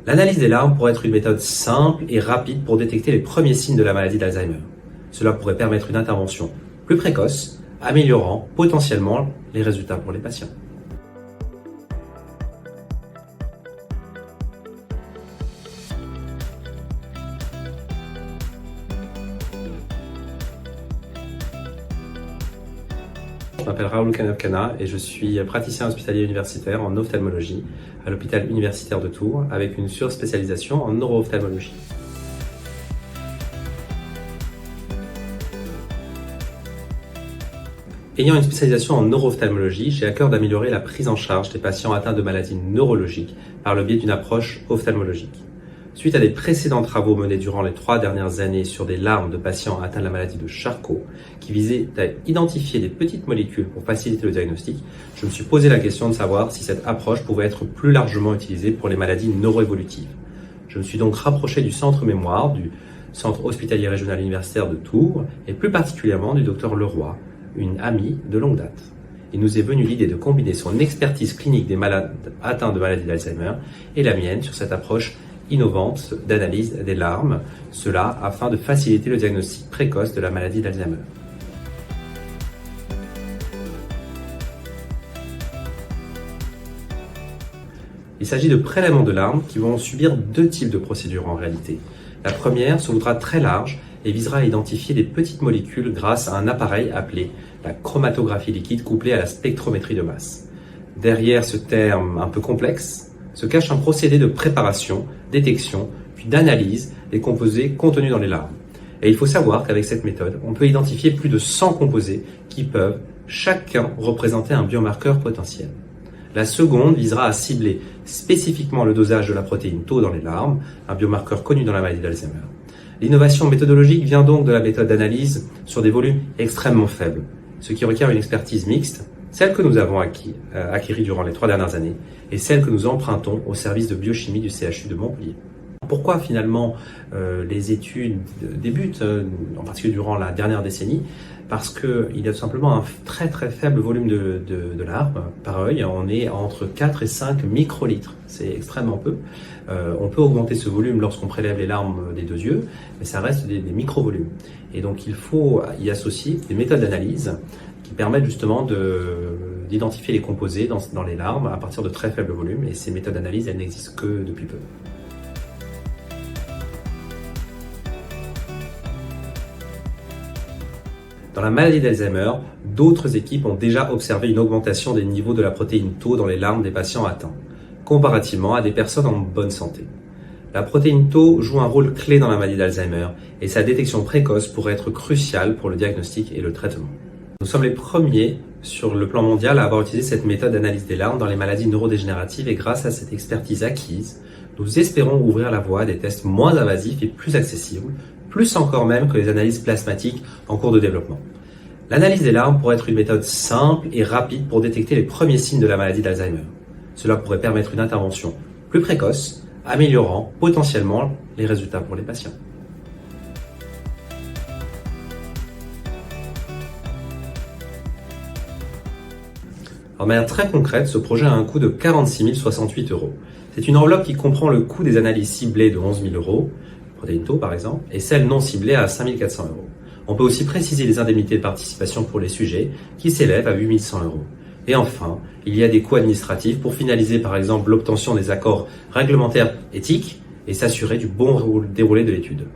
L'analyse des larmes pourrait être une méthode simple et rapide pour détecter les premiers signes de la maladie d'Alzheimer. Cela pourrait permettre une intervention plus précoce, améliorant potentiellement les résultats pour les patients. Je m'appelle Raoul Kanavkana et je suis praticien hospitalier universitaire en ophtalmologie à l'hôpital universitaire de Tours avec une surspécialisation en neuro-ophtalmologie. Ayant une spécialisation en neuro-ophtalmologie, j'ai à cœur d'améliorer la prise en charge des patients atteints de maladies neurologiques par le biais d'une approche ophtalmologique. Suite à des précédents travaux menés durant les 3 dernières années sur des larmes de patients atteints de la maladie de Charcot, qui visaient à identifier des petites molécules pour faciliter le diagnostic, je me suis posé la question de savoir si cette approche pouvait être plus largement utilisée pour les maladies neuroévolutives. Je me suis donc rapproché du centre mémoire, du centre hospitalier régional universitaire de Tours, et plus particulièrement du docteur Leroy, une amie de longue date. Il nous est venu l'idée de combiner son expertise clinique des malades atteints de maladie d'Alzheimer et la mienne sur cette approche innovante d'analyse des larmes, cela afin de faciliter le diagnostic précoce de la maladie d'Alzheimer. Il s'agit de prélèvements de larmes qui vont subir 2 types de procédures en réalité. La première se voudra très large et visera à identifier des petites molécules grâce à un appareil appelé la chromatographie liquide couplée à la spectrométrie de masse. Derrière ce terme un peu complexe se cache un procédé de préparation, détection, puis d'analyse des composés contenus dans les larmes. Et il faut savoir qu'avec cette méthode, on peut identifier plus de 100 composés qui peuvent chacun représenter un biomarqueur potentiel. La seconde visera à cibler spécifiquement le dosage de la protéine Tau dans les larmes, un biomarqueur connu dans la maladie d'Alzheimer. L'innovation méthodologique vient donc de la méthode d'analyse sur des volumes extrêmement faibles, ce qui requiert une expertise mixte, celle que nous avons acquérie durant les 3 dernières années et celle que nous empruntons au service de biochimie du CHU de Montpellier. Pourquoi finalement les études débutent, en particulier durant la dernière décennie? Parce qu'il y a tout simplement un très faible volume de larmes par œil. On est entre 4 et 5 microlitres, c'est extrêmement peu. On peut augmenter ce volume lorsqu'on prélève les larmes des 2 yeux, mais ça reste des micro-volumes. Et donc il faut y associer des méthodes d'analyse qui permettent justement d'identifier les composés dans les larmes à partir de très faibles volumes. Et ces méthodes d'analyse, elles n'existent que depuis peu. Dans la maladie d'Alzheimer, d'autres équipes ont déjà observé une augmentation des niveaux de la protéine Tau dans les larmes des patients atteints, comparativement à des personnes en bonne santé. La protéine Tau joue un rôle clé dans la maladie d'Alzheimer et sa détection précoce pourrait être cruciale pour le diagnostic et le traitement. Nous sommes les premiers sur le plan mondial à avoir utilisé cette méthode d'analyse des larmes dans les maladies neurodégénératives et grâce à cette expertise acquise, nous espérons ouvrir la voie à des tests moins invasifs et plus accessibles, plus encore même que les analyses plasmatiques en cours de développement. L'analyse des larmes pourrait être une méthode simple et rapide pour détecter les premiers signes de la maladie d'Alzheimer. Cela pourrait permettre une intervention plus précoce, améliorant potentiellement les résultats pour les patients. De manière très concrète, ce projet a un coût de 46 068 €. C'est une enveloppe qui comprend le coût des analyses ciblées de 11 000 €, protéine Tau par exemple, et celles non ciblées à 5 400 €. On peut aussi préciser les indemnités de participation pour les sujets qui s'élèvent à 8 100 €. Et enfin, il y a des coûts administratifs pour finaliser par exemple l'obtention des accords réglementaires éthiques et s'assurer du bon déroulé de l'étude.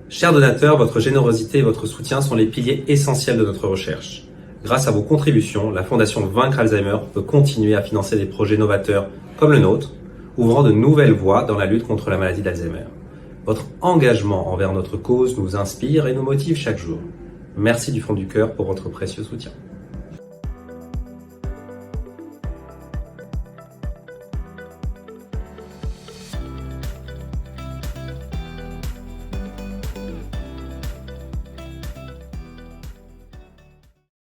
Chers donateurs, votre générosité et votre soutien sont les piliers essentiels de notre recherche. Grâce à vos contributions, la Fondation Vaincre Alzheimer peut continuer à financer des projets novateurs comme le nôtre, ouvrant de nouvelles voies dans la lutte contre la maladie d'Alzheimer. Votre engagement envers notre cause nous inspire et nous motive chaque jour. Merci du fond du cœur pour votre précieux soutien.